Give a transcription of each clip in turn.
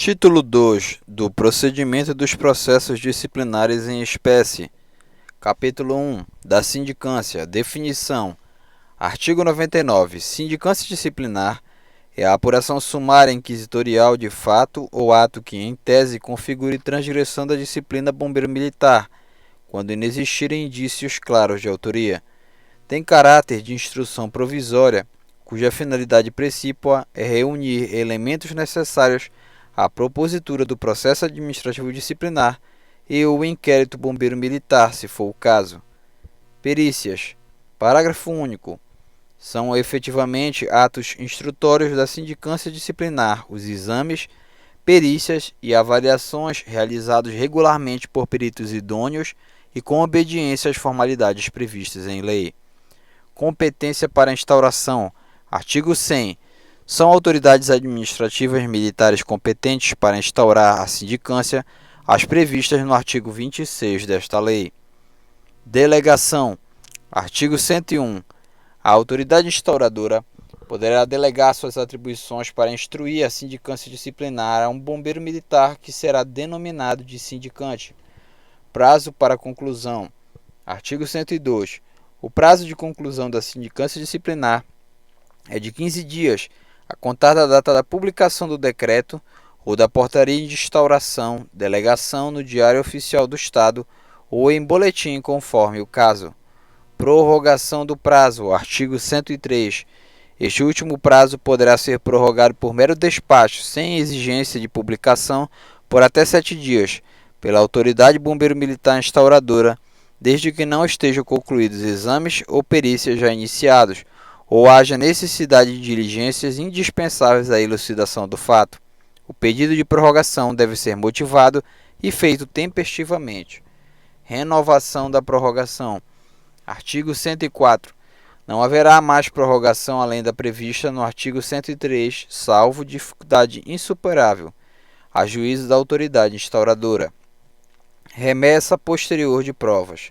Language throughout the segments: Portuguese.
Título 2 do Procedimento dos Processos Disciplinares em Espécie. Capítulo 1 da Sindicância. Definição. Artigo 99. Sindicância disciplinar é a apuração sumária inquisitorial de fato ou ato que, em tese, configure transgressão da disciplina bombeiro-militar, quando inexistirem indícios claros de autoria. Tem caráter de instrução provisória, cuja finalidade precípua é reunir elementos necessários à propositura do processo administrativo disciplinar e o inquérito bombeiro-militar, se for o caso. Perícias. Parágrafo único. São efetivamente atos instrutórios da sindicância disciplinar os exames, perícias e avaliações realizados regularmente por peritos idôneos e com obediência às formalidades previstas em lei. Competência para instauração. Artigo 100. São autoridades administrativas militares competentes para instaurar a sindicância as previstas no artigo 26 desta lei. Delegação. Artigo 101. A autoridade instauradora poderá delegar suas atribuições para instruir a sindicância disciplinar a um bombeiro militar que será denominado de sindicante. Prazo para conclusão. Artigo 102. O prazo de conclusão da sindicância disciplinar é de 15 dias, a contar da data da publicação do decreto ou da portaria de instauração, delegação no Diário Oficial do Estado ou em boletim, conforme o caso. Prorrogação do prazo. Artigo 103. Este último prazo poderá ser prorrogado por mero despacho, sem exigência de publicação, por até 7 dias, pela autoridade bombeiro-militar instauradora, desde que não estejam concluídos exames ou perícias já iniciados, ou haja necessidade de diligências indispensáveis à elucidação do fato. O pedido de prorrogação deve ser motivado e feito tempestivamente. Renovação da prorrogação. Artigo 104. Não haverá mais prorrogação além da prevista no artigo 103, salvo dificuldade insuperável, a juízo da autoridade instauradora. Remessa posterior de provas.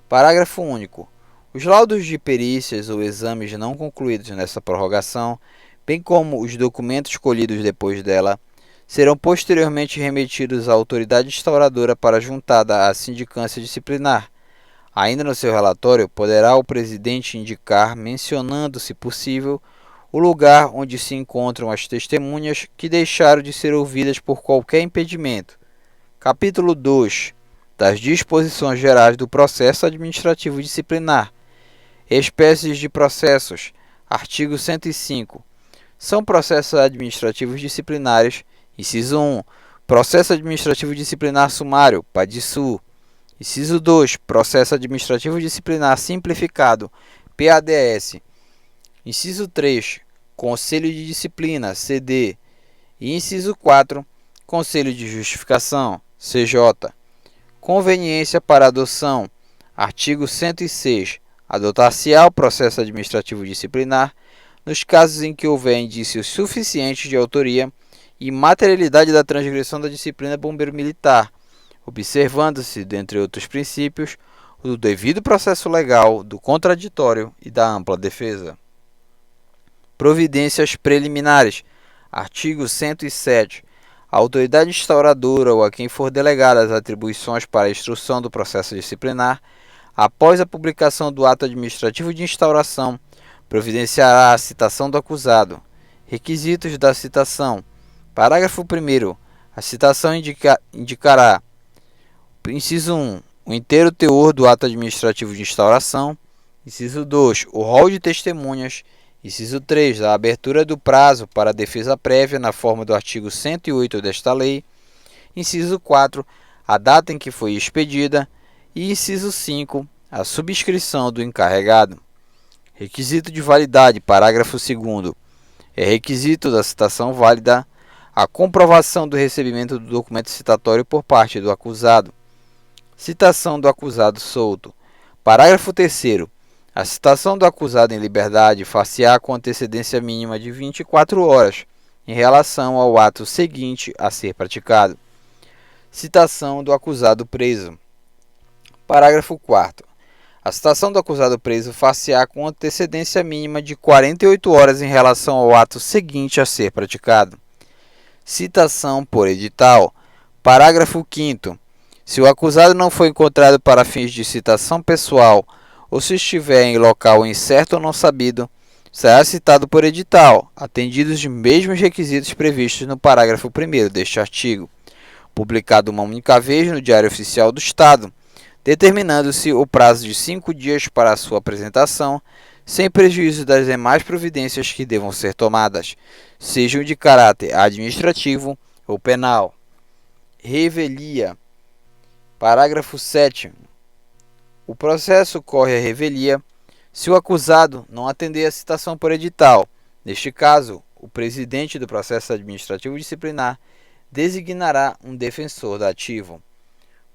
Parágrafo único. Os laudos de perícias ou exames não concluídos nessa prorrogação, bem como os documentos colhidos depois dela, serão posteriormente remetidos à autoridade instauradora para juntada à sindicância disciplinar. Ainda no seu relatório, poderá o presidente indicar, mencionando, se possível, o lugar onde se encontram as testemunhas que deixaram de ser ouvidas por qualquer impedimento. Capítulo 2 das Disposições Gerais do Processo Administrativo Disciplinar. Espécies de processos. Artigo 105. São processos administrativos disciplinares. Inciso 1. Processo administrativo disciplinar sumário, PADSU. Inciso 2. Processo administrativo disciplinar simplificado, PADS. Inciso 3. Conselho de Disciplina, CD. E inciso 4. Conselho de Justificação, CJ. Conveniência para adoção. Artigo 106. Adotar-se-á o processo administrativo disciplinar nos casos em que houver indícios suficientes de autoria e materialidade da transgressão da disciplina bombeiro-militar, observando-se, dentre outros princípios, o do devido processo legal, do contraditório e da ampla defesa. Providências preliminares. Artigo 107. A autoridade instauradora ou a quem for delegadas as atribuições para a instrução do processo disciplinar, após a publicação do ato administrativo de instauração, providenciará a citação do acusado. Requisitos da citação. Parágrafo 1º. A citação indicará: inciso 1. O inteiro teor do ato administrativo de instauração. Inciso 2. O rol de testemunhas. Inciso 3. A abertura do prazo para a defesa prévia na forma do artigo 108 desta lei. Inciso 4. A data em que foi expedida. E inciso 5. A subscrição do encarregado. Requisito de validade. Parágrafo 2º. É requisito da citação válida a comprovação do recebimento do documento citatório por parte do acusado. Citação do acusado solto. Parágrafo 3º. A citação do acusado em liberdade far-se-á com antecedência mínima de 24 horas em relação ao ato seguinte a ser praticado. Citação do acusado preso. Parágrafo 4º. A citação do acusado preso far-se-á com antecedência mínima de 48 horas em relação ao ato seguinte a ser praticado. Citação por edital. Parágrafo 5º. Se o acusado não for encontrado para fins de citação pessoal ou se estiver em local incerto ou não sabido, será citado por edital, atendidos os mesmos requisitos previstos no parágrafo 1º deste artigo, publicado uma única vez no Diário Oficial do Estado, determinando-se o prazo de 5 dias para a sua apresentação, sem prejuízo das demais providências que devam ser tomadas, sejam de caráter administrativo ou penal. Revelia. Parágrafo 7º. O processo corre à revelia se o acusado não atender à citação por edital. Neste caso, o presidente do processo administrativo disciplinar designará um defensor dativo.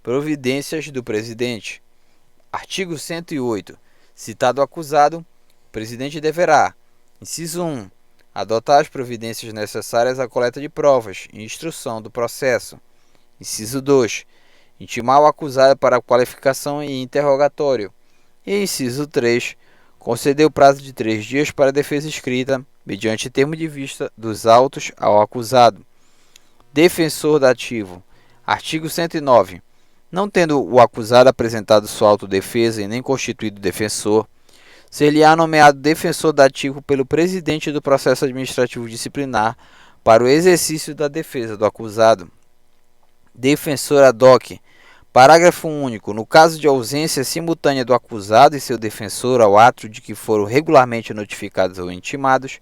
Providências do presidente. Artigo 108. Citado o acusado, o presidente deverá: inciso 1. Adotar as providências necessárias à coleta de provas e instrução do processo. Inciso 2. Intimar o acusado para a qualificação e interrogatório. E inciso 3. Conceder o prazo de 3 dias para a defesa escrita, mediante termo de vista dos autos ao acusado. Defensor dativo. Artigo 109. Não tendo o acusado apresentado sua autodefesa e nem constituído defensor, ser-lhe-á nomeado defensor dativo pelo presidente do processo administrativo disciplinar para o exercício da defesa do acusado. Defensor ad hoc. Parágrafo único. No caso de ausência simultânea do acusado e seu defensor ao ato de que foram regularmente notificados ou intimados,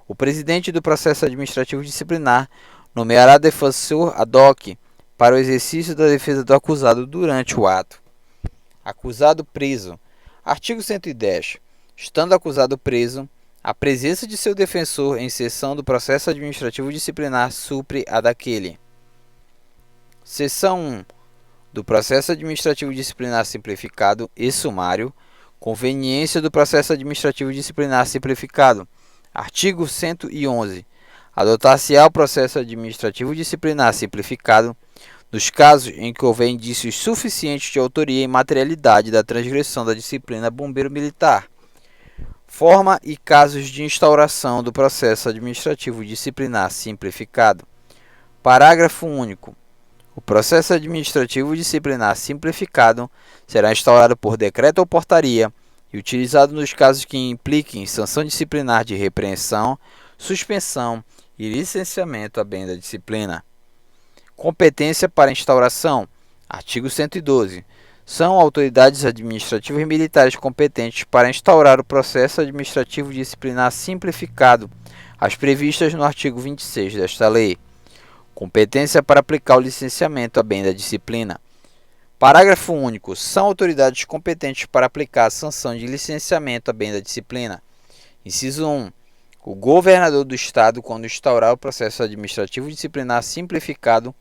o presidente do processo administrativo disciplinar nomeará defensor ad hoc para o exercício da defesa do acusado durante o ato. Acusado preso. Artigo 110. Estando acusado preso, a presença de seu defensor em sessão do processo administrativo disciplinar supre a daquele. Seção 1. Do processo administrativo disciplinar simplificado e sumário. Conveniência do processo administrativo disciplinar simplificado. Artigo 111. Adotar-se-á o processo administrativo disciplinar simplificado nos casos em que houver indícios suficientes de autoria e materialidade da transgressão da disciplina bombeiro militar. Forma e casos de instauração do processo administrativo disciplinar simplificado. Parágrafo único. O processo administrativo disciplinar simplificado será instaurado por decreto ou portaria e utilizado nos casos que impliquem sanção disciplinar de repreensão, suspensão e licenciamento a bem da disciplina. Competência para instauração. Artigo 112. São autoridades administrativas e militares competentes para instaurar o processo administrativo disciplinar simplificado, as previstas no artigo 26 desta lei. Competência para aplicar o licenciamento a bem da disciplina. Parágrafo único. São autoridades competentes para aplicar a sanção de licenciamento a bem da disciplina. Inciso 1. O governador do Estado, quando instaurar o processo administrativo disciplinar simplificado,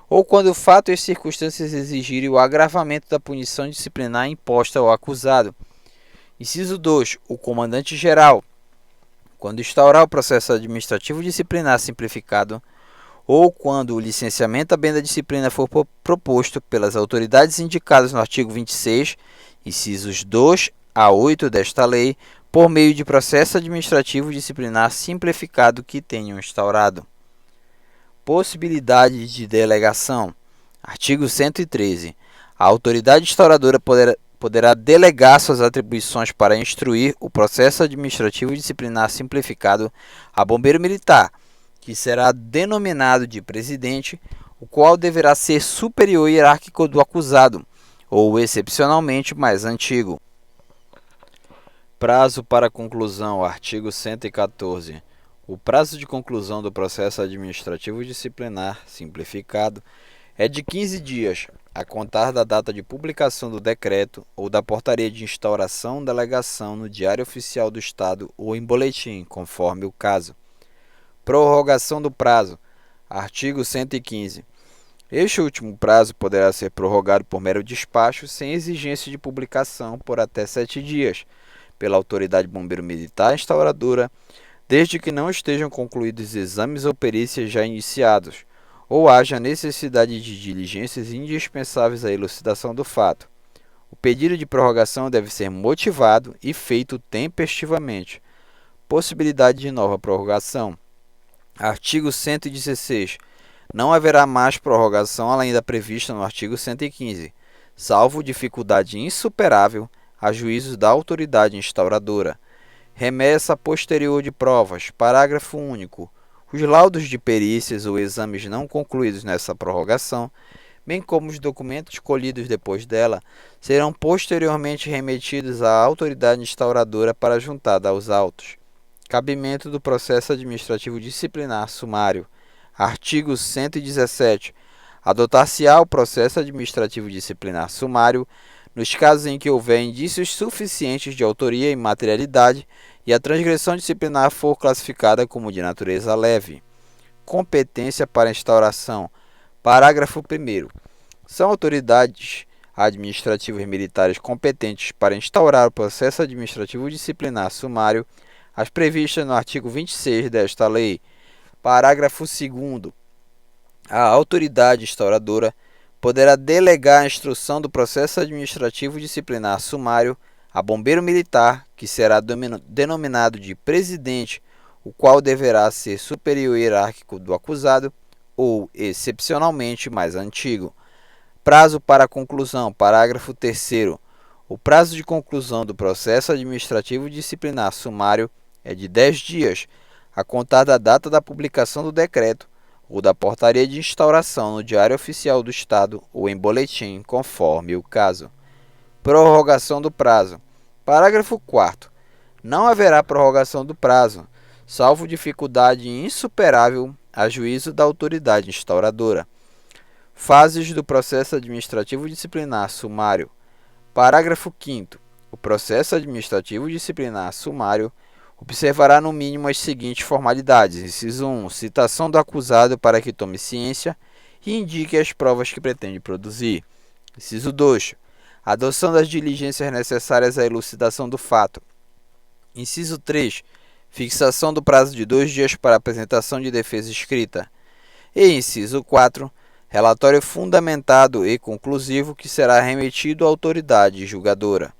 ou quando o fato e as circunstâncias exigirem o agravamento da punição disciplinar imposta ao acusado. Inciso 2. O comandante-geral, quando instaurar o processo administrativo disciplinar simplificado, ou quando o licenciamento a bem da disciplina for proposto pelas autoridades indicadas no artigo 26, incisos 2 a 8 desta lei, por meio de processo administrativo disciplinar simplificado que tenham instaurado. Possibilidade de delegação. Artigo 113. A autoridade instauradora poderá delegar suas atribuições para instruir o processo administrativo disciplinar simplificado a bombeiro militar, que será denominado de presidente, o qual deverá ser superior hierárquico do acusado, ou excepcionalmente mais antigo. Prazo para conclusão. Artigo 114. O prazo de conclusão do processo administrativo disciplinar simplificado é de 15 dias, a contar da data de publicação do decreto ou da portaria de instauração delegação no Diário Oficial do Estado ou em boletim, conforme o caso. Prorrogação do prazo. Artigo 115. Este último prazo poderá ser prorrogado por mero despacho sem exigência de publicação por até 7 dias, pela autoridade bombeiro militar instauradora, desde que não estejam concluídos exames ou perícias já iniciados, ou haja necessidade de diligências indispensáveis à elucidação do fato. O pedido de prorrogação deve ser motivado e feito tempestivamente. Possibilidade de nova prorrogação. Artigo 116. Não haverá mais prorrogação além da prevista no artigo 115, salvo dificuldade insuperável a juízo da autoridade instauradora. Remessa posterior de provas. Parágrafo único. Os laudos de perícias ou exames não concluídos nessa prorrogação, bem como os documentos colhidos depois dela, serão posteriormente remetidos à autoridade instauradora para juntada aos autos. Cabimento do processo administrativo disciplinar sumário. Artigo 117. Adotar-se-á o processo administrativo disciplinar sumário nos casos em que houver indícios suficientes de autoria e materialidade e a transgressão disciplinar for classificada como de natureza leve. Competência para instauração. Parágrafo 1º. São autoridades administrativas militares competentes para instaurar o processo administrativo disciplinar sumário as previstas no artigo 26 desta lei. Parágrafo 2º. A autoridade instauradora poderá delegar a instrução do processo administrativo disciplinar sumário a bombeiro militar, que será denominado de presidente, o qual deverá ser superior hierárquico do acusado ou, excepcionalmente, mais antigo. Prazo para conclusão. Parágrafo 3º. O prazo de conclusão do processo administrativo disciplinar sumário é de 10 dias, a contar da data da publicação do decreto ou da portaria de instauração no Diário Oficial do Estado ou em boletim, conforme o caso. Prorrogação do prazo. Parágrafo 4º. Não haverá prorrogação do prazo, salvo dificuldade insuperável a juízo da autoridade instauradora. Fases do processo administrativo disciplinar sumário. Parágrafo 5º. O processo administrativo disciplinar sumário observará no mínimo as seguintes formalidades. Inciso 1. Citação do acusado para que tome ciência e indique as provas que pretende produzir. Inciso 2. Adoção das diligências necessárias à elucidação do fato. Inciso 3. Fixação do prazo de 2 dias para apresentação de defesa escrita. E inciso 4. Relatório fundamentado e conclusivo que será remetido à autoridade julgadora.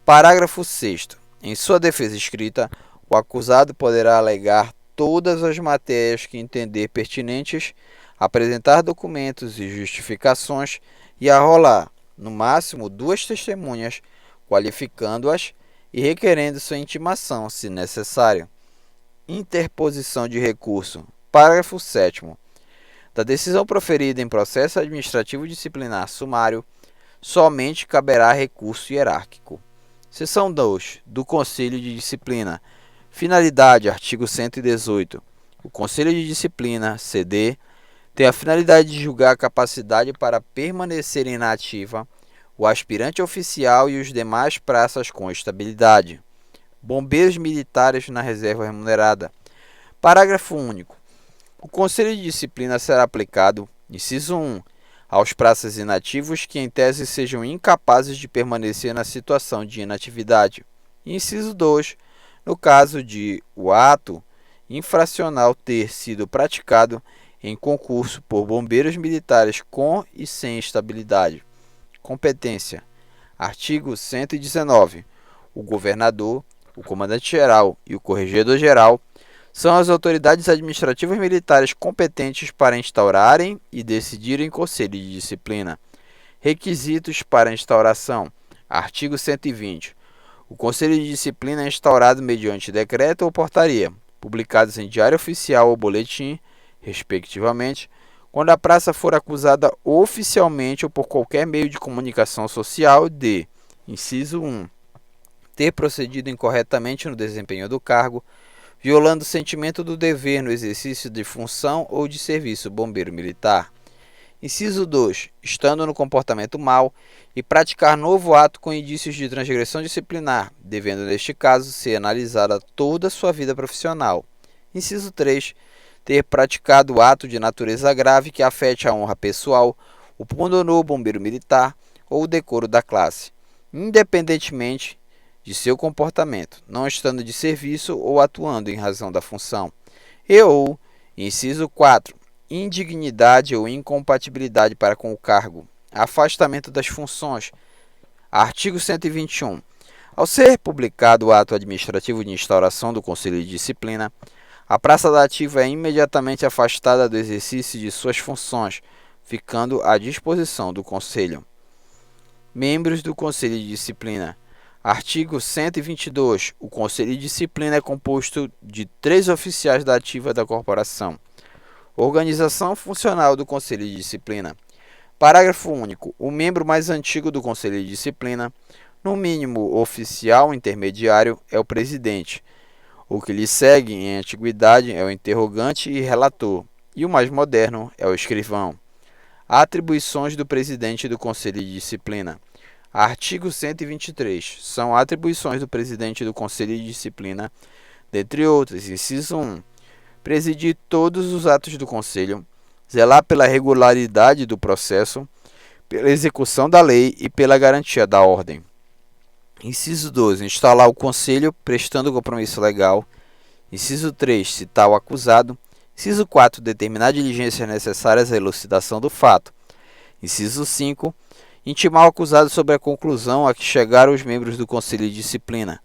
Parágrafo 6º. Em sua defesa escrita, o acusado poderá alegar todas as matérias que entender pertinentes, apresentar documentos e justificações e arrolar, no máximo, 2 testemunhas, qualificando-as e requerendo sua intimação, se necessário. Interposição de recurso. Parágrafo 7º. Da decisão proferida em processo administrativo disciplinar sumário, somente caberá recurso hierárquico. Seção 2. Do Conselho de Disciplina. Finalidade. Artigo 118. O Conselho de Disciplina, CD, tem a finalidade de julgar a capacidade para permanecer inativa o aspirante oficial e os demais praças com estabilidade. Bombeiros militares na reserva remunerada. Parágrafo único. O Conselho de Disciplina será aplicado, inciso 1, aos praças inativos que em tese sejam incapazes de permanecer na situação de inatividade. Inciso 2, no caso de o ato infracional ter sido praticado em concurso por bombeiros militares com e sem estabilidade. Competência. Artigo 119. O governador, o comandante-geral e o corregedor-geral são as autoridades administrativas militares competentes para instaurarem e decidirem conselho de disciplina. Requisitos para a instauração. Artigo 120. O conselho de disciplina é instaurado mediante decreto ou portaria, publicados em Diário Oficial ou Boletim, respectivamente, quando a praça for acusada oficialmente ou por qualquer meio de comunicação social de, inciso 1, ter procedido incorretamente no desempenho do cargo, violando o sentimento do dever no exercício de função ou de serviço bombeiro militar. Inciso 2. Estando no comportamento mau e praticar novo ato com indícios de transgressão disciplinar, devendo neste caso ser analisada toda a sua vida profissional. Inciso 3. Ter praticado ato de natureza grave que afete a honra pessoal, o pundonor bombeiro militar ou o decoro da classe, independentemente de seu comportamento, não estando de serviço ou atuando em razão da função. Ou, inciso 4, indignidade ou incompatibilidade para com o cargo, afastamento das funções. Artigo 121. Ao ser publicado o ato administrativo de instauração do Conselho de Disciplina, A praça da ativa é imediatamente afastada do exercício de suas funções, ficando à disposição do Conselho. Membros do Conselho de Disciplina. Artigo 122. O Conselho de Disciplina é composto de 3 oficiais da ativa da corporação. Organização funcional do Conselho de Disciplina. Parágrafo único. O membro mais antigo do Conselho de Disciplina, no mínimo oficial intermediário, é o presidente. O que lhe segue em antiguidade é o interrogante e relator, e o mais moderno é o escrivão. Atribuições do presidente do Conselho de Disciplina. Artigo 123. São atribuições do presidente do Conselho de Disciplina, dentre outras, inciso 1. Presidir todos os atos do Conselho, zelar pela regularidade do processo, pela execução da lei e pela garantia da ordem. Inciso 2. Instalar o Conselho, prestando compromisso legal. Inciso 3. Citar o acusado. Inciso 4. Determinar diligências necessárias à elucidação do fato. Inciso 5. Intimar o acusado sobre a conclusão a que chegaram os membros do Conselho de Disciplina.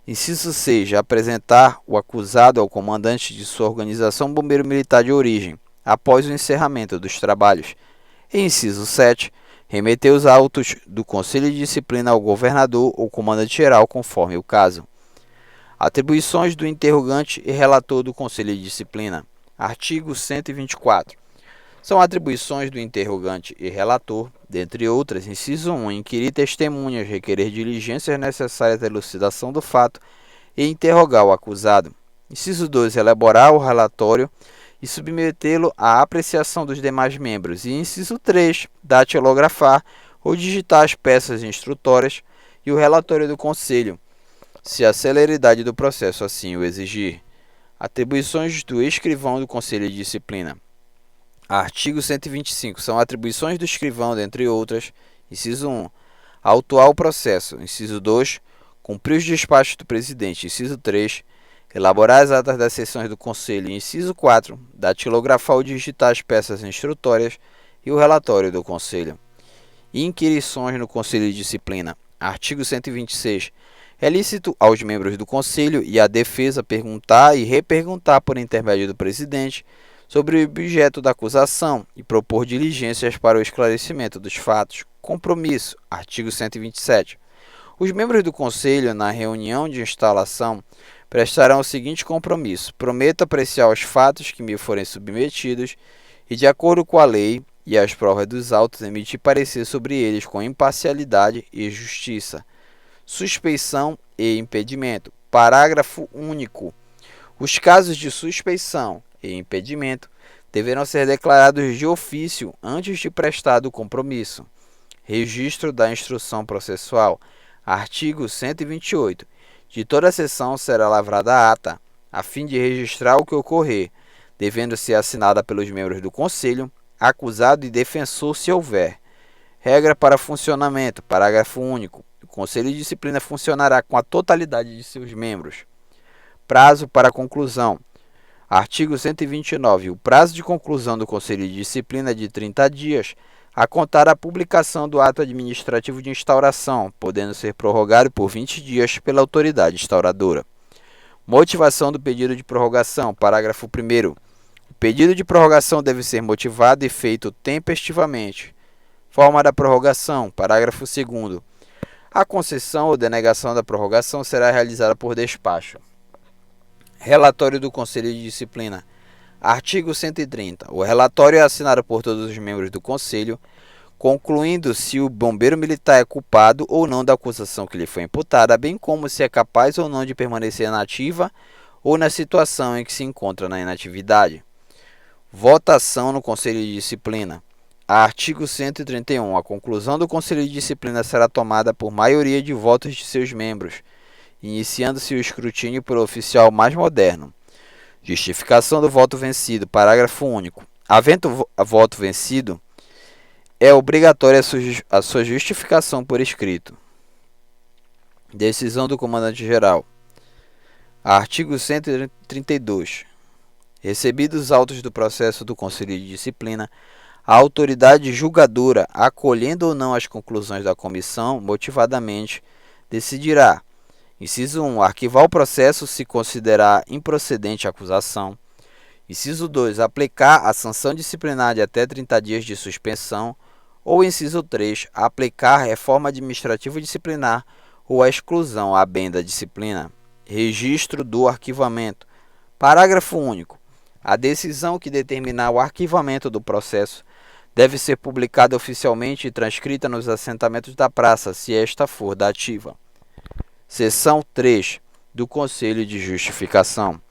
Inciso 6. Apresentar o acusado ao comandante de sua organização bombeiro militar de origem, após o encerramento dos trabalhos. E inciso 7. Remeter os autos do Conselho de Disciplina ao governador ou comandante-geral, conforme o caso. Atribuições do interrogante e relator do Conselho de Disciplina. Artigo 124. São atribuições do interrogante e relator, dentre outras, inciso 1, inquirir testemunhas, requerer diligências necessárias à elucidação do fato e interrogar o acusado. Inciso 2, elaborar o relatório e submetê-lo à apreciação dos demais membros. E inciso 3, datilografar ou digitar as peças instrutórias e o relatório do Conselho, se a celeridade do processo assim o exigir. Atribuições do escrivão do Conselho de Disciplina. Artigo 125. São atribuições do escrivão, dentre outras. Inciso 1. Autuar o processo. Inciso 2. Cumprir os despachos do presidente. Inciso 3. Elaborar as atas das sessões do Conselho. Inciso 4. Datilografar ou digitar as peças instrutórias e o relatório do Conselho. Inquirições no Conselho de Disciplina. Artigo 126. É lícito aos membros do Conselho e à defesa perguntar e reperguntar por intermédio do presidente sobre o objeto da acusação e propor diligências para o esclarecimento dos fatos. Compromisso. Artigo 127. Os membros do Conselho, na reunião de instalação, prestarão o seguinte compromisso: prometo apreciar os fatos que me forem submetidos e, de acordo com a lei e as provas dos autos, emitir parecer sobre eles com imparcialidade e justiça. Suspeição e impedimento. Parágrafo único. Os casos de suspeição e impedimento deverão ser declarados de ofício antes de prestado o compromisso. Registro da instrução processual. Artigo 128. De toda sessão será lavrada a ata, a fim de registrar o que ocorrer, devendo ser assinada pelos membros do Conselho, acusado e defensor se houver. Regra para funcionamento. Parágrafo único. O Conselho de Disciplina funcionará com a totalidade de seus membros. Prazo para conclusão. Artigo 129. O prazo de conclusão do Conselho de Disciplina é de 30 dias, a contar da publicação do ato administrativo de instauração, podendo ser prorrogado por 20 dias pela autoridade instauradora. Motivação do pedido de prorrogação. Parágrafo 1º. O pedido de prorrogação deve ser motivado e feito tempestivamente. Forma da prorrogação. Parágrafo 2º. A concessão ou denegação da prorrogação será realizada por despacho. Relatório do Conselho de Disciplina. Artigo 130. O relatório é assinado por todos os membros do Conselho, concluindo se o bombeiro militar é culpado ou não da acusação que lhe foi imputada, bem como se é capaz ou não de permanecer na ativa ou na situação em que se encontra na inatividade. Votação no Conselho de Disciplina. Artigo 131. A conclusão do Conselho de Disciplina será tomada por maioria de votos de seus membros, iniciando-se o escrutínio pelo oficial mais moderno. Justificação do voto vencido. Parágrafo único. Havendo voto vencido, é obrigatória a sua justificação por escrito. Decisão do comandante-geral. Artigo 132. Recebidos os autos do processo do Conselho de Disciplina, a autoridade julgadora, acolhendo ou não as conclusões da comissão, motivadamente, decidirá: Inciso 1. Arquivar o processo se considerar improcedente a acusação. Inciso 2. Aplicar a sanção disciplinar de até 30 dias de suspensão. Ou inciso 3. Aplicar a reforma administrativa disciplinar ou a exclusão à bem da disciplina. Registro do arquivamento. Parágrafo único. A decisão que determinar o arquivamento do processo deve ser publicada oficialmente e transcrita nos assentamentos da praça, se esta for dativa. Seção 3 do Conselho de Justificação.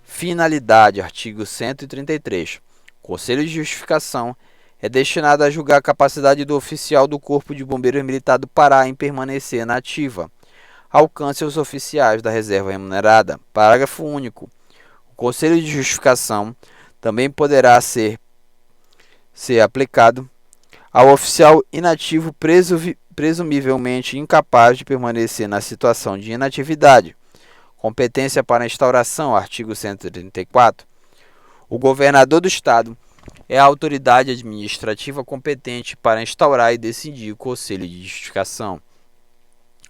Finalidade, artigo 133. O Conselho de Justificação é destinado a julgar a capacidade do oficial do Corpo de Bombeiros Militar do Pará em permanecer na ativa. Alcance aos oficiais da reserva remunerada. Parágrafo único. O Conselho de Justificação também poderá ser aplicado ao oficial inativo presumivelmente incapaz de permanecer na situação de inatividade. Competência para instauração, artigo 134. O governador do Estado é a autoridade administrativa competente para instaurar e decidir o Conselho de Justificação.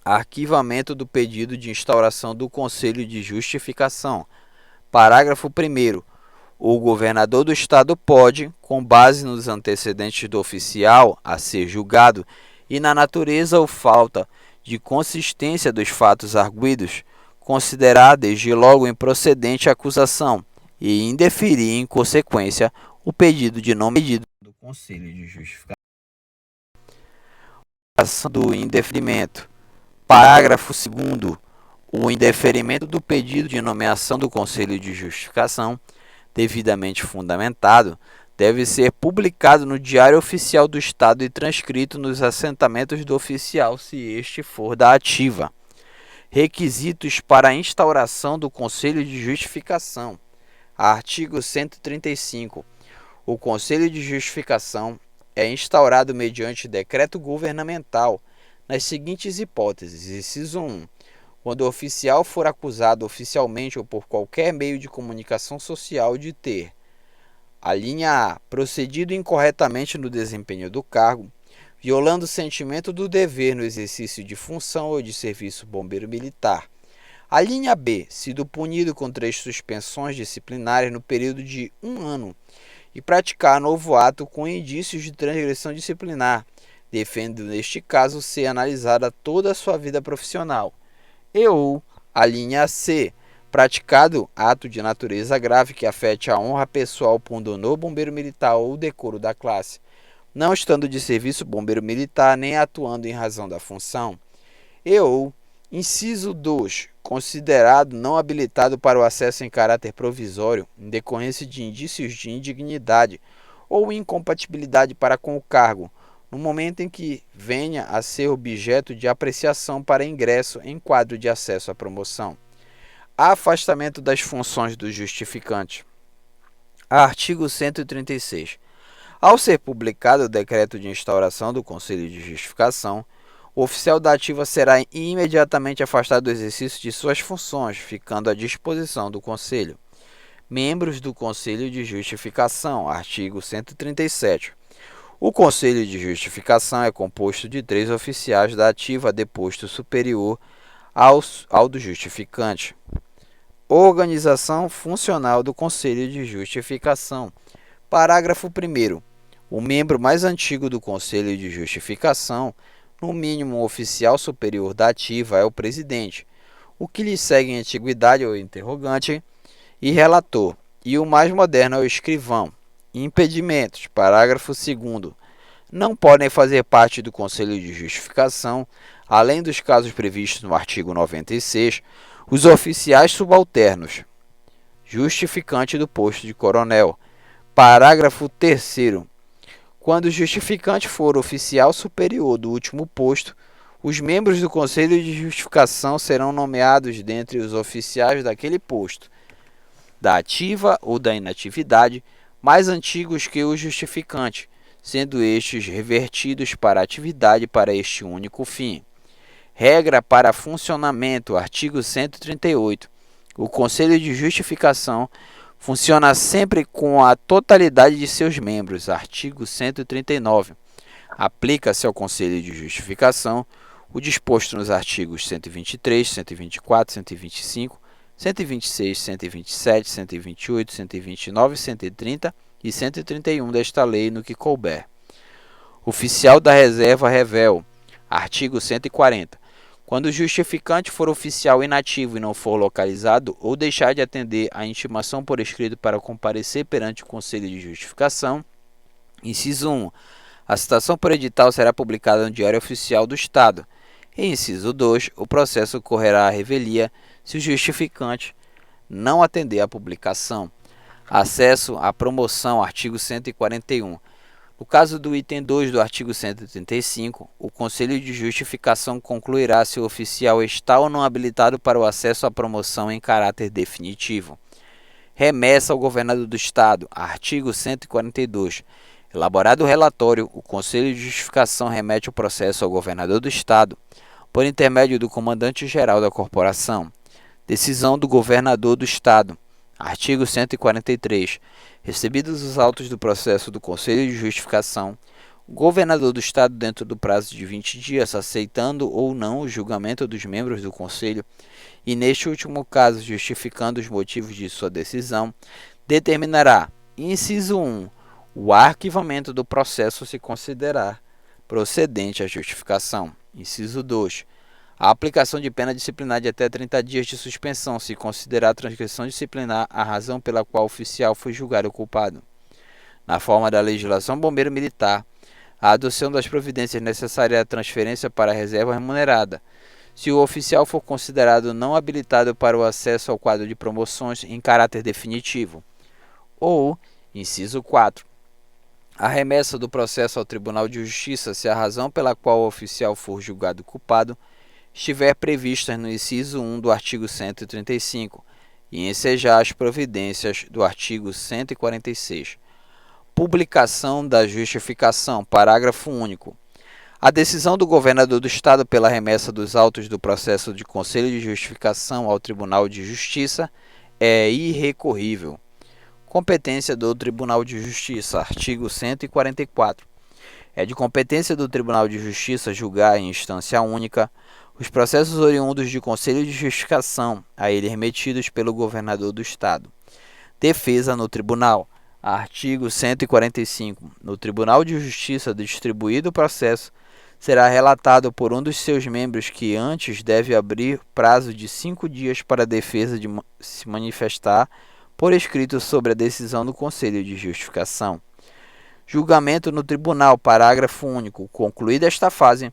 Arquivamento do pedido de instauração do Conselho de Justificação. Parágrafo 1º. O governador do Estado pode, com base nos antecedentes do oficial a ser julgado e na natureza ou falta de consistência dos fatos arguidos, considerar desde logo improcedente a acusação e indeferir em consequência o pedido de nome do Conselho de Justificação. Do indeferimento. Parágrafo 2º. O indeferimento do pedido de nomeação do Conselho de Justificação, devidamente fundamentado, deve ser publicado no Diário Oficial do Estado e transcrito nos assentamentos do oficial, se este for da ativa. Requisitos para a instauração do Conselho de Justificação. Artigo 135. O Conselho de Justificação é instaurado mediante decreto governamental nas seguintes hipóteses. Inciso 1. Quando o oficial for acusado oficialmente ou por qualquer meio de comunicação social de ter: a linha A. Procedido incorretamente no desempenho do cargo, violando o sentimento do dever no exercício de função ou de serviço bombeiro militar. A linha B. Sido punido com 3 suspensões disciplinares no período de 1 ano e praticar novo ato com indícios de transgressão disciplinar, devendo neste caso ser analisada toda a sua vida profissional. Ou a linha C. Praticado ato de natureza grave que afete a honra pessoal, pundonor bombeiro militar ou o decoro da classe, não estando de serviço bombeiro militar nem atuando em razão da função. Ou inciso 2. Considerado não habilitado para o acesso em caráter provisório, em decorrência de indícios de indignidade ou incompatibilidade para com o cargo, no momento em que venha a ser objeto de apreciação para ingresso em quadro de acesso à promoção. Afastamento das funções do justificante. Artigo 136. Ao ser publicado o decreto de instauração do Conselho de Justificação, o oficial da ativa será imediatamente afastado do exercício de suas funções, ficando à disposição do Conselho. Membros do Conselho de Justificação. Artigo 137. O Conselho de Justificação é composto de 3 oficiais da ativa de posto superior ao do justificante. Organização funcional do Conselho de Justificação. Parágrafo 1º. O membro mais antigo do Conselho de Justificação, no mínimo um oficial superior da ativa, é o presidente, o que lhe segue em antiguidade é o interrogante e relator, e o mais moderno é o escrivão. Impedimentos. Parágrafo 2º. Não podem fazer parte do Conselho de Justificação, além dos casos previstos no artigo 96, os oficiais subalternos. Justificante do posto de coronel. Parágrafo 3º. Quando o justificante for oficial superior do último posto, os membros do Conselho de Justificação serão nomeados dentre os oficiais daquele posto, da ativa ou da inatividade, mais antigos que o justificante, sendo estes revertidos para a atividade para este único fim. Regra para funcionamento, artigo 138. O Conselho de Justificação funciona sempre com a totalidade de seus membros, artigo 139. Aplica-se ao Conselho de Justificação o disposto nos artigos 123, 124, 125, 126, 127, 128, 129, 130 e 131 desta lei no que couber. Oficial da Reserva Revel. Artigo 140. Quando o justificante for oficial inativo e não for localizado ou deixar de atender à intimação por escrito para comparecer perante o Conselho de Justificação, inciso 1. A citação por edital será publicada no Diário Oficial do Estado. E inciso 2. O processo correrá à revelia se o justificante não atender à publicação. Acesso à promoção. Artigo 141. No caso do item 2 do artigo 135, o Conselho de Justificação concluirá se o oficial está ou não habilitado para o acesso à promoção em caráter definitivo. Remessa ao Governador do Estado. Artigo 142. Elaborado o relatório, o Conselho de Justificação remete o processo ao Governador do Estado, por intermédio do Comandante-Geral da Corporação. Decisão do Governador do Estado. Artigo 143. Recebidos os autos do processo do Conselho de Justificação, o Governador do Estado, dentro do prazo de 20 dias, aceitando ou não o julgamento dos membros do Conselho, e neste último caso justificando os motivos de sua decisão, determinará, inciso 1, o arquivamento do processo se considerar procedente a justificação. Inciso 2. A aplicação de pena disciplinar de até 30 dias de suspensão, se considerar a transgressão disciplinar a razão pela qual o oficial foi julgado culpado. Na forma da legislação bombeiro militar, a adoção das providências necessárias à transferência para a reserva remunerada, se o oficial for considerado não habilitado para o acesso ao quadro de promoções em caráter definitivo. Ou, inciso 4. A remessa do processo ao Tribunal de Justiça, se a razão pela qual o oficial for julgado culpado estiver prevista no inciso 1 do artigo 135 e ensejar as providências do artigo 146. Publicação da justificação. Parágrafo único. A decisão do Governador do Estado pela remessa dos autos do processo de Conselho de Justificação ao Tribunal de Justiça é irrecorrível. Competência do Tribunal de Justiça. Artigo 144. É de competência do Tribunal de Justiça julgar em instância única os processos oriundos de Conselho de Justificação a ele remetidos pelo Governador do Estado. Defesa no Tribunal. Artigo 145. No Tribunal de Justiça distribuído o processo, será relatado por um dos seus membros que antes deve abrir prazo de 5 dias para a defesa de se manifestar por escrito sobre a decisão do Conselho de Justificação. Julgamento no Tribunal. Parágrafo único. Concluída esta fase,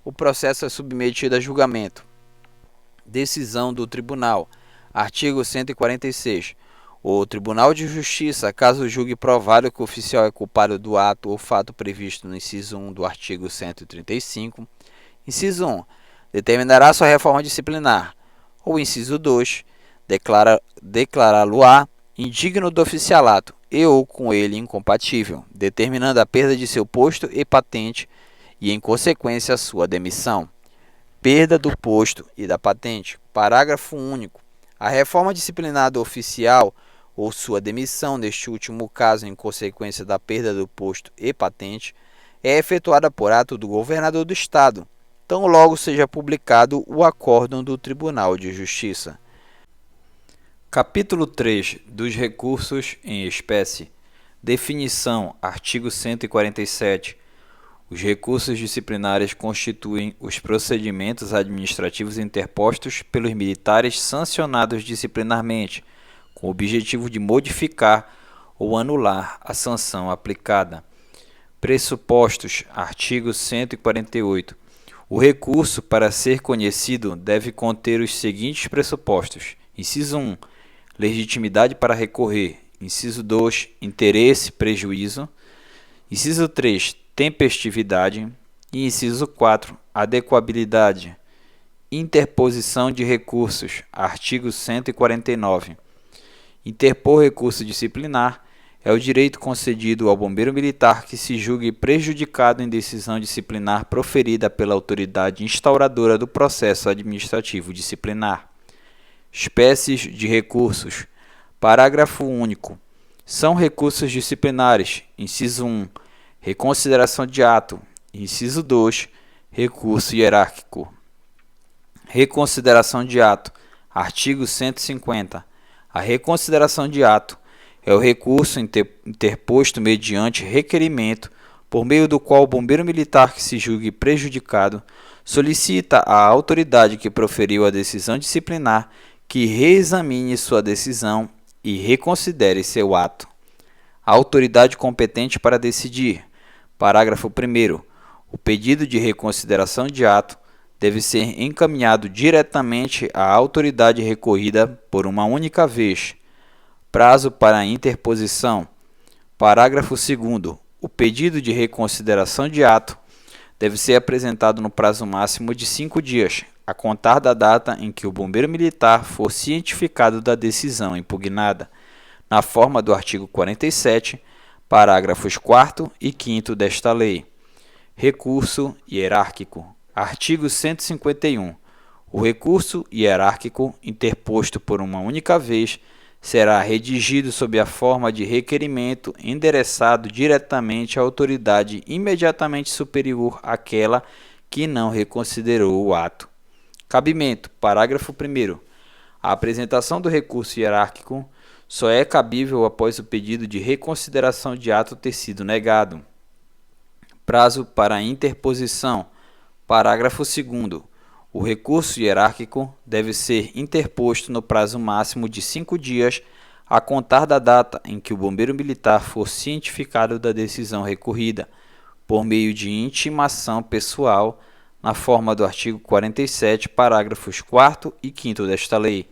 o processo é submetido a julgamento. Decisão do Tribunal. Artigo 146. O Tribunal de Justiça, caso julgue provável que o oficial é culpado do ato ou fato previsto no inciso 1 do artigo 135, inciso 1, determinará sua reforma disciplinar, ou inciso 2, declará-lo-á indigno do oficialato e ou com ele incompatível, determinando a perda de seu posto e patente e, em consequência, a sua demissão. Perda do posto e da patente. Parágrafo único. A reforma disciplinar do oficial ou sua demissão, neste último caso em consequência da perda do posto e patente, é efetuada por ato do Governador do Estado, tão logo seja publicado o acórdão do Tribunal de Justiça. Capítulo 3 dos recursos em espécie. Definição. Artigo 147. Os recursos disciplinares constituem os procedimentos administrativos interpostos pelos militares sancionados disciplinarmente, com o objetivo de modificar ou anular a sanção aplicada. Pressupostos. Artigo 148. O recurso, para ser conhecido, deve conter os seguintes pressupostos. Inciso 1. Legitimidade para recorrer. Inciso 2. Interesse, prejuízo. Inciso 3. Tempestividade. E inciso 4. Adequabilidade. Interposição de recursos. Artigo 149. Interpor recurso disciplinar é o direito concedido ao bombeiro militar que se julgue prejudicado em decisão disciplinar proferida pela autoridade instauradora do processo administrativo disciplinar. Espécies de recursos. Parágrafo único. São recursos disciplinares. Inciso 1. Reconsideração de ato. Inciso 2. Recurso hierárquico. Reconsideração de ato. Artigo 150. A reconsideração de ato é o recurso interposto mediante requerimento, por meio do qual o bombeiro militar que se julgue prejudicado solicita à autoridade que proferiu a decisão disciplinar que reexamine sua decisão e reconsidere seu ato. A autoridade competente para decidir. Parágrafo 1º. O pedido de reconsideração de ato deve ser encaminhado diretamente à autoridade recorrida por uma única vez. Prazo para interposição. Parágrafo 2º. O pedido de reconsideração de ato deve ser apresentado no prazo máximo de 5 dias, a contar da data em que o bombeiro militar for cientificado da decisão impugnada, na forma do artigo 47, parágrafos 4º e 5º desta lei. Recurso hierárquico. Artigo 151. O recurso hierárquico interposto por uma única vez será redigido sob a forma de requerimento endereçado diretamente à autoridade imediatamente superior àquela que não reconsiderou o ato. Cabimento. Parágrafo 1º. A apresentação do recurso hierárquico só é cabível após o pedido de reconsideração de ato ter sido negado. Prazo para interposição. Parágrafo 2º. O recurso hierárquico deve ser interposto no prazo máximo de 5 dias, a contar da data em que o bombeiro militar for cientificado da decisão recorrida, por meio de intimação pessoal, na forma do artigo 47, parágrafos 4º e 5º desta lei.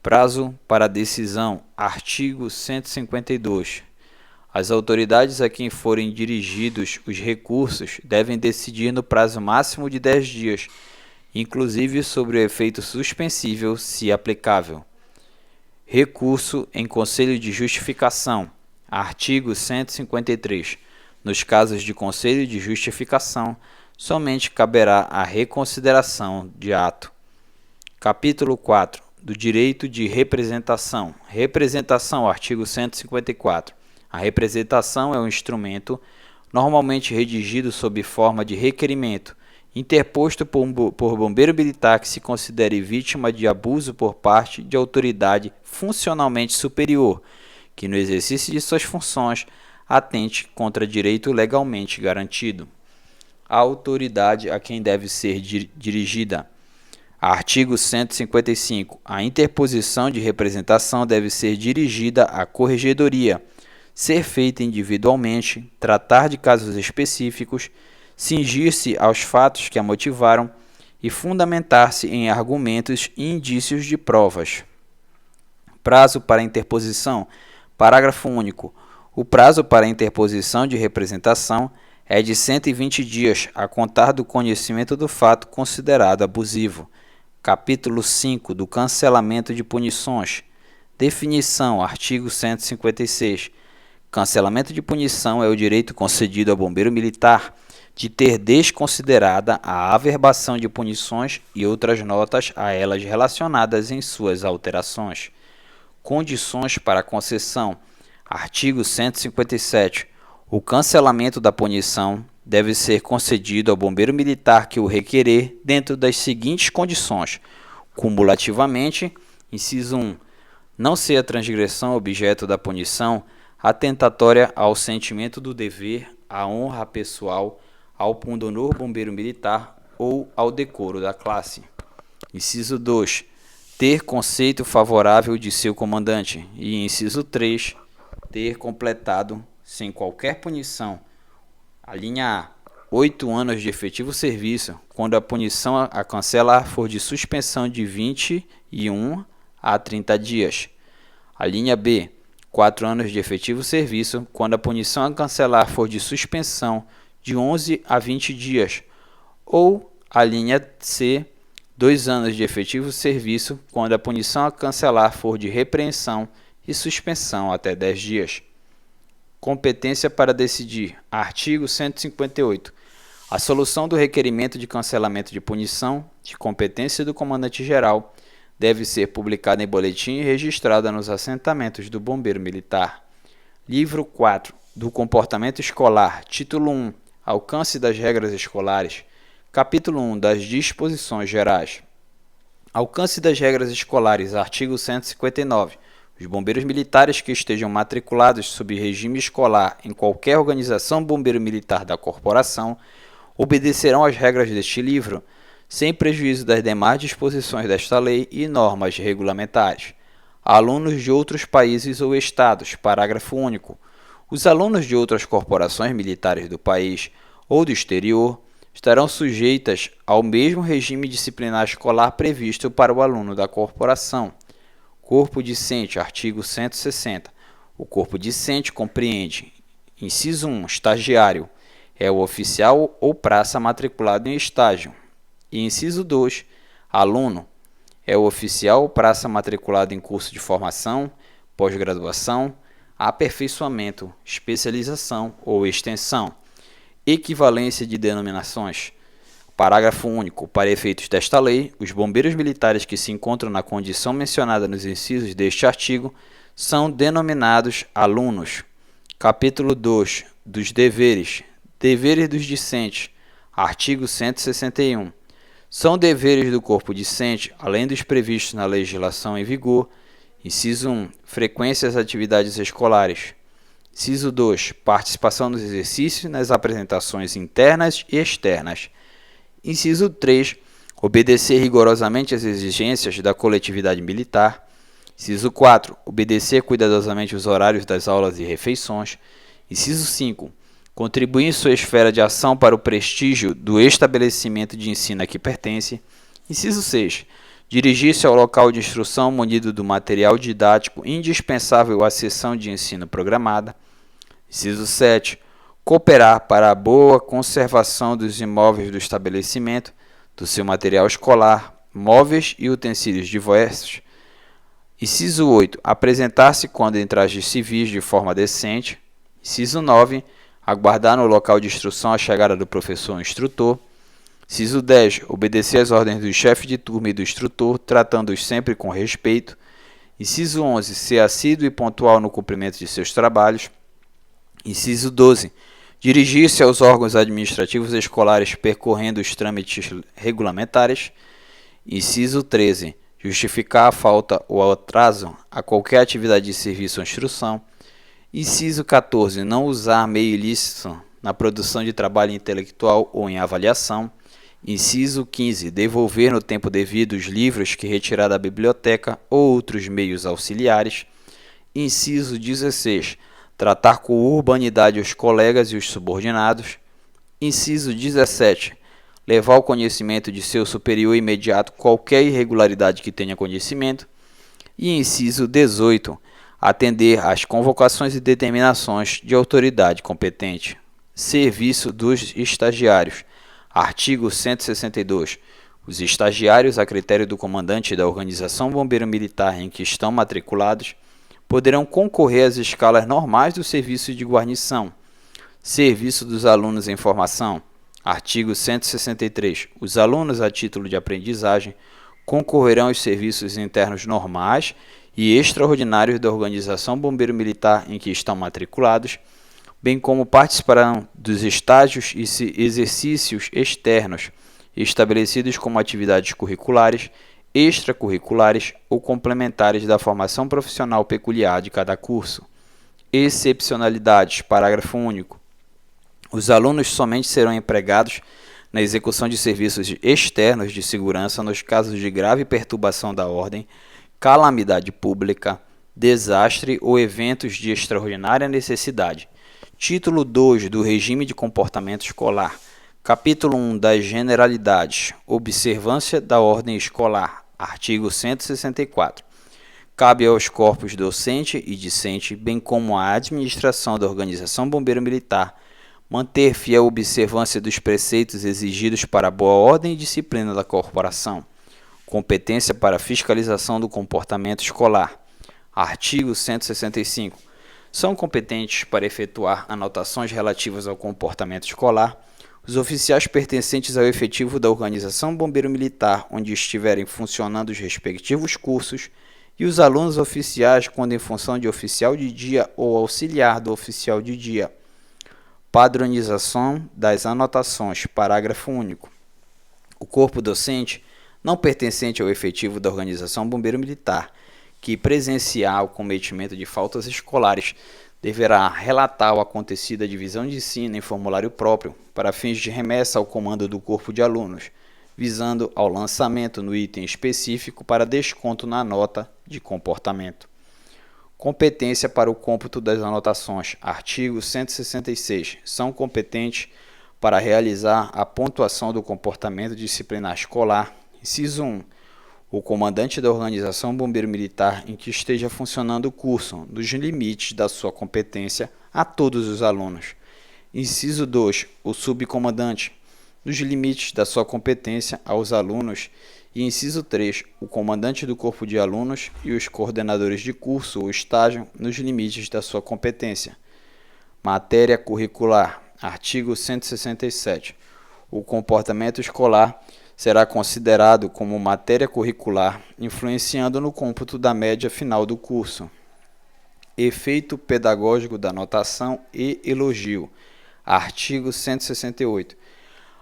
Prazo para decisão. Artigo 152. As autoridades a quem forem dirigidos os recursos devem decidir no prazo máximo de 10 dias, inclusive sobre o efeito suspensível, se aplicável. Recurso em conselho de justificação. Artigo 153. Nos casos de conselho de justificação, somente caberá a reconsideração de ato. Capítulo 4. Do direito de representação. Representação. Artigo 154. A representação é um instrumento, normalmente redigido sob forma de requerimento, interposto por bombeiro militar que se considere vítima de abuso por parte de autoridade funcionalmente superior, que no exercício de suas funções atente contra direito legalmente garantido. A autoridade a quem deve ser dirigida. Artigo 155. A interposição de representação deve ser dirigida à corregedoria, ser feita individualmente, tratar de casos específicos, cingir-se aos fatos que a motivaram e fundamentar-se em argumentos e indícios de provas. Prazo para interposição. Parágrafo único. O prazo para interposição de representação é de 120 dias, a contar do conhecimento do fato considerado abusivo. Capítulo 5. Do cancelamento de punições. Definição. Artigo 156. Cancelamento de punição é o direito concedido ao bombeiro militar de ter desconsiderada a averbação de punições e outras notas a elas relacionadas em suas alterações. Condições para concessão. Artigo 157. O cancelamento da punição deve ser concedido ao bombeiro militar que o requerer dentro das seguintes condições. Cumulativamente, inciso 1. Não ser a transgressão objeto da punição atentatória ao sentimento do dever, à honra pessoal, ao pundonor bombeiro militar ou ao decoro da classe. Inciso 2. Ter conceito favorável de seu comandante. E inciso 3. Ter completado, sem qualquer punição, a linha A, 8 anos de efetivo serviço, quando a punição a cancelar for de suspensão de 21 a 30 dias. A linha B, 4 anos de efetivo serviço, quando a punição a cancelar for de suspensão de 11 a 20 dias. Ou a linha C, 2 anos de efetivo serviço, quando a punição a cancelar for de repreensão e suspensão até 10 dias. Competência para decidir. Artigo 158. A solução do requerimento de cancelamento de punição, de competência do comandante-geral, deve ser publicada em boletim e registrada nos assentamentos do bombeiro militar. Livro 4. Do comportamento escolar. Título 1. Alcance das regras escolares. Capítulo 1 das disposições gerais. Alcance das regras escolares. Artigo 159. Os bombeiros militares que estejam matriculados sob regime escolar em qualquer organização bombeiro militar da corporação obedecerão às regras deste livro, sem prejuízo das demais disposições desta lei e normas regulamentares. Alunos de outros países ou estados. Parágrafo único. Os alunos de outras corporações militares do país ou do exterior estarão sujeitas ao mesmo regime disciplinar escolar previsto para o aluno da corporação. Corpo discente. Artigo 160. O corpo discente compreende: inciso 1. Estagiário. É o oficial ou praça matriculado em estágio. E inciso 2. Aluno. É o oficial ou praça matriculado em curso de formação, pós-graduação, aperfeiçoamento, especialização ou extensão. Equivalência de denominações. Parágrafo único. Para efeitos desta lei, os bombeiros militares que se encontram na condição mencionada nos incisos deste artigo são denominados alunos. Capítulo 2. Dos deveres. Deveres dos discentes. Artigo 161. São deveres do corpo discente, além dos previstos na legislação em vigor: inciso 1. Frequência às atividades escolares. Inciso 2. Participação nos exercícios e nas apresentações internas e externas. Inciso 3. Obedecer rigorosamente às exigências da coletividade militar. Inciso 4. Obedecer cuidadosamente os horários das aulas e refeições. Inciso 5. Contribuir em sua esfera de ação para o prestígio do estabelecimento de ensino a que pertence. Inciso 6. Dirigir-se ao local de instrução munido do material didático indispensável à sessão de ensino programada. Inciso 7. Cooperar para a boa conservação dos imóveis do estabelecimento, do seu material escolar, móveis e utensílios diversos. Inciso 8. Apresentar-se quando em trajes civis de forma decente. Inciso 9. Aguardar no local de instrução a chegada do professor ou instrutor. Inciso 10. Obedecer às ordens do chefe de turma e do instrutor, tratando-os sempre com respeito. Inciso 11. Ser assíduo e pontual no cumprimento de seus trabalhos. Inciso 12. Dirigir-se aos órgãos administrativos escolares percorrendo os trâmites regulamentares. Inciso 13. Justificar a falta ou atraso a qualquer atividade de serviço ou instrução. Inciso 14. Não usar meio ilícito na produção de trabalho intelectual ou em avaliação. Inciso 15. Devolver no tempo devido os livros que retirar da biblioteca ou outros meios auxiliares. Inciso 16. Tratar com urbanidade os colegas e os subordinados. Inciso 17. Levar ao conhecimento de seu superior imediato qualquer irregularidade que tenha conhecimento. E inciso 18. Atender às convocações e determinações de autoridade competente. Serviço dos estagiários. Artigo 162. Os estagiários, a critério do comandante da organização bombeiro militar em que estão matriculados, poderão concorrer às escalas normais do serviço de guarnição. Serviço dos alunos em formação. Artigo 163. Os alunos, a título de aprendizagem, concorrerão aos serviços internos normais e extraordinários da organização bombeiro militar em que estão matriculados, bem como participarão dos estágios e exercícios externos estabelecidos como atividades curriculares, extracurriculares ou complementares da formação profissional peculiar de cada curso. Excepcionalidades. Parágrafo único. Os alunos somente serão empregados na execução de serviços externos de segurança nos casos de grave perturbação da ordem, calamidade pública, desastre ou eventos de extraordinária necessidade. Título 2 do Regime de Comportamento Escolar. Capítulo 1 das Generalidades. Observância da ordem escolar. Artigo 164. Cabe aos corpos docente e discente, bem como à administração da Organização Bombeiro Militar, manter fiel observância dos preceitos exigidos para a boa ordem e disciplina da corporação. Competência para fiscalização do comportamento escolar. Artigo 165. São competentes para efetuar anotações relativas ao comportamento escolar os oficiais pertencentes ao efetivo da Organização Bombeiro Militar, onde estiverem funcionando os respectivos cursos, e os alunos oficiais, quando em função de oficial de dia ou auxiliar do oficial de dia. Padronização das anotações. Parágrafo único. O corpo docente, não pertencente ao efetivo da Organização Bombeiro Militar, que presenciar o cometimento de faltas escolares, deverá relatar o acontecido à divisão de ensino em formulário próprio, para fins de remessa ao comando do corpo de alunos, visando ao lançamento no item específico para desconto na nota de comportamento. Competência para o cômputo das anotações. Artigo 166. São competentes para realizar a pontuação do comportamento disciplinar escolar. Inciso 1. O comandante da organização bombeiro militar em que esteja funcionando o curso, nos limites da sua competência, a todos os alunos. Inciso 2. O subcomandante, nos limites da sua competência, aos alunos. E inciso 3. O comandante do corpo de alunos e os coordenadores de curso ou estágio, nos limites da sua competência. Matéria curricular. Artigo 167. O comportamento escolar será considerado como matéria curricular, influenciando no cômputo da média final do curso. Efeito pedagógico da anotação e elogio. Artigo 168.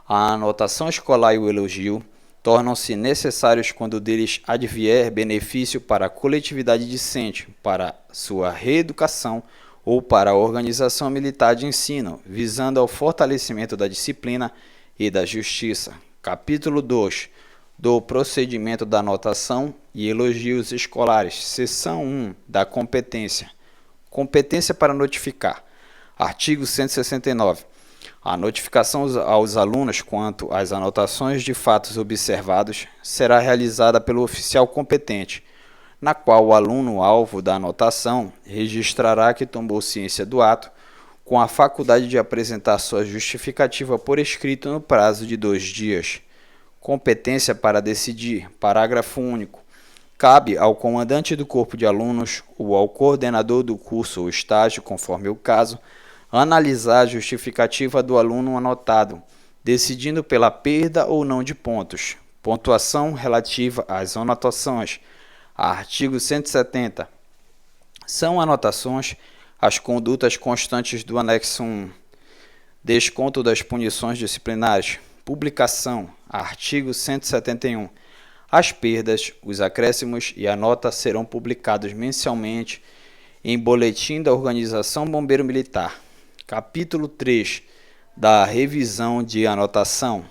A anotação escolar e o elogio tornam-se necessários quando deles advier benefício para a coletividade discente, para sua reeducação ou para a organização militar de ensino, visando ao fortalecimento da disciplina e da justiça. Capítulo 2. Do procedimento da anotação e elogios escolares. Seção 1. Da competência. Competência para notificar. Artigo 169. A notificação aos alunos quanto às anotações de fatos observados será realizada pelo oficial competente, na qual o aluno-alvo da anotação registrará que tomou ciência do ato, com a faculdade de apresentar sua justificativa por escrito no prazo de 2 dias. Competência para decidir. Parágrafo único. Cabe ao comandante do corpo de alunos ou ao coordenador do curso ou estágio, conforme o caso, analisar a justificativa do aluno anotado, decidindo pela perda ou não de pontos. Pontuação relativa às anotações. Artigo 170. São anotações as condutas constantes do anexo 1. Desconto das punições disciplinares. Publicação. Artigo 171. As perdas, os acréscimos e a nota serão publicados mensalmente em boletim da Organização Bombeiro Militar. Capítulo 3. Da revisão de anotação.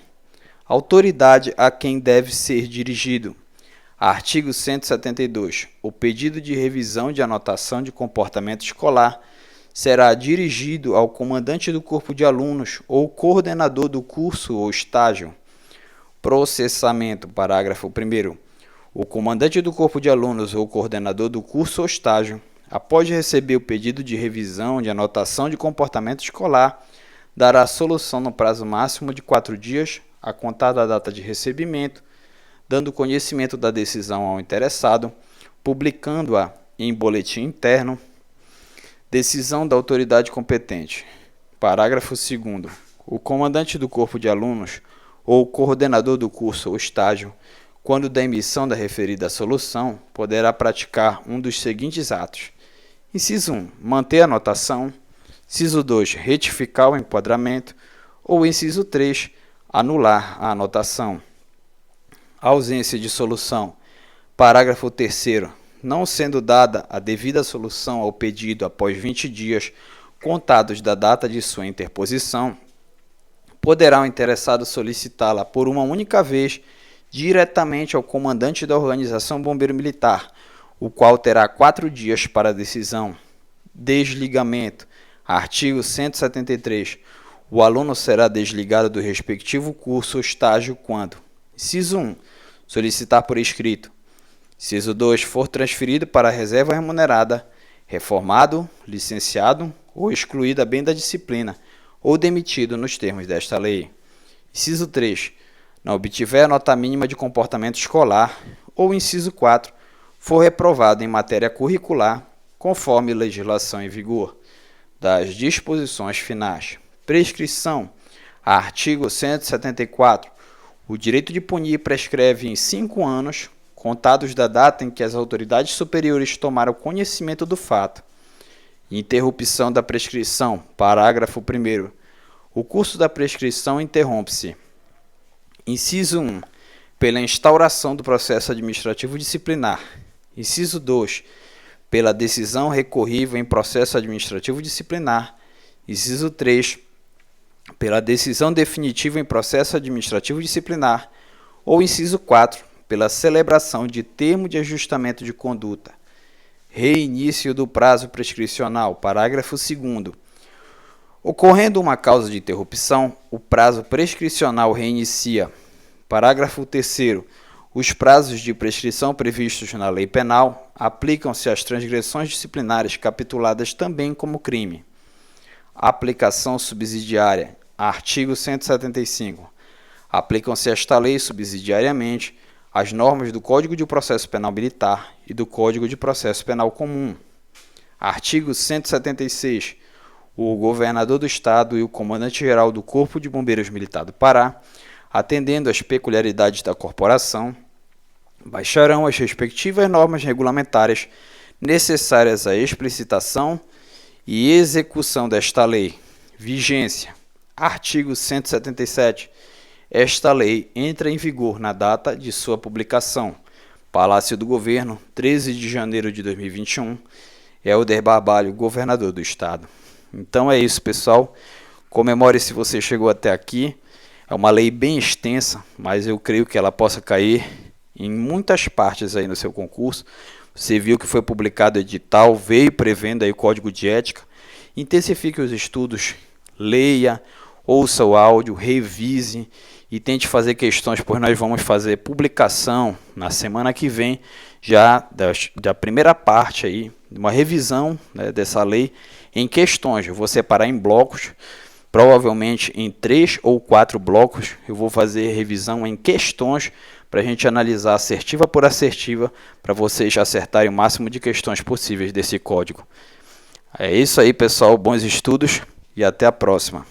Autoridade a quem deve ser dirigido. Artigo 172. O pedido de revisão de anotação de comportamento escolar será dirigido ao comandante do corpo de alunos ou coordenador do curso ou estágio. Processamento. Parágrafo 1º. O comandante do corpo de alunos ou coordenador do curso ou estágio, após receber o pedido de revisão de anotação de comportamento escolar, dará solução no prazo máximo de 4 dias, a contar da data de recebimento, dando conhecimento da decisão ao interessado, publicando-a em boletim interno. Decisão da autoridade competente. Parágrafo 2º. O comandante do corpo de alunos ou coordenador do curso ou estágio, quando da emissão da referida solução, poderá praticar um dos seguintes atos. Inciso 1. Manter a anotação. Inciso 2. Retificar o enquadramento. Ou inciso 3. Anular a anotação. Ausência de solução. Parágrafo 3º. Não sendo dada a devida solução ao pedido após 20 dias contados da data de sua interposição, poderá o interessado solicitá-la por uma única vez diretamente ao comandante da Organização Bombeiro Militar, o qual terá 4 dias para a decisão. Desligamento. Artigo 173. O aluno será desligado do respectivo curso ou estágio quando: inciso 1. Solicitar por escrito. Inciso 2. For transferido para a reserva remunerada, reformado, licenciado ou excluído a bem da disciplina, ou demitido nos termos desta lei. Inciso 3. Não obtiver a nota mínima de comportamento escolar, ou inciso 4. For reprovado em matéria curricular, conforme legislação em vigor. Das disposições finais. Prescrição. Artigo 174. O direito de punir prescreve em 5 anos, contados da data em que as autoridades superiores tomaram conhecimento do fato. Interrupção da prescrição. Parágrafo 1º. O curso da prescrição interrompe-se. Inciso 1. Pela instauração do processo administrativo disciplinar. Inciso 2. Pela decisão recorrível em processo administrativo disciplinar. Inciso 3. Pela decisão definitiva em processo administrativo disciplinar. Ou inciso 4. Pela celebração de termo de ajustamento de conduta. Reinício do prazo prescricional. Parágrafo 2º. Ocorrendo uma causa de interrupção, o prazo prescricional reinicia. Parágrafo 3º. Os prazos de prescrição previstos na lei penal aplicam-se às transgressões disciplinares capituladas também como crime. Aplicação subsidiária. Artigo 175. Aplicam-se a esta lei subsidiariamente as normas do Código de Processo Penal Militar e do Código de Processo Penal Comum. Artigo 176. O governador do Estado e o comandante-geral do Corpo de Bombeiros Militar do Pará, atendendo às peculiaridades da corporação, baixarão as respectivas normas regulamentares necessárias à explicitação e execução desta lei. Vigência. Artigo 177. Esta lei entra em vigor na data de sua publicação. Palácio do Governo, 13 de janeiro de 2021. Helder Barbalho, governador do Estado. Então é isso, pessoal. Comemore se você chegou até aqui. É uma lei bem extensa, mas eu creio que ela possa cair em muitas partes aí no seu concurso. Você viu que foi publicado edital, veio prevendo aí o código de ética. Intensifique os estudos, leia, ouça o áudio, revise e tente fazer questões, pois nós vamos fazer publicação na semana que vem, já da primeira parte aí, uma revisão, né, dessa lei em questões. Eu vou separar em blocos, provavelmente em 3 ou 4 blocos. Eu vou fazer revisão em questões para a gente analisar assertiva por assertiva, para vocês acertarem o máximo de questões possíveis desse código. É isso aí, pessoal. Bons estudos e até a próxima.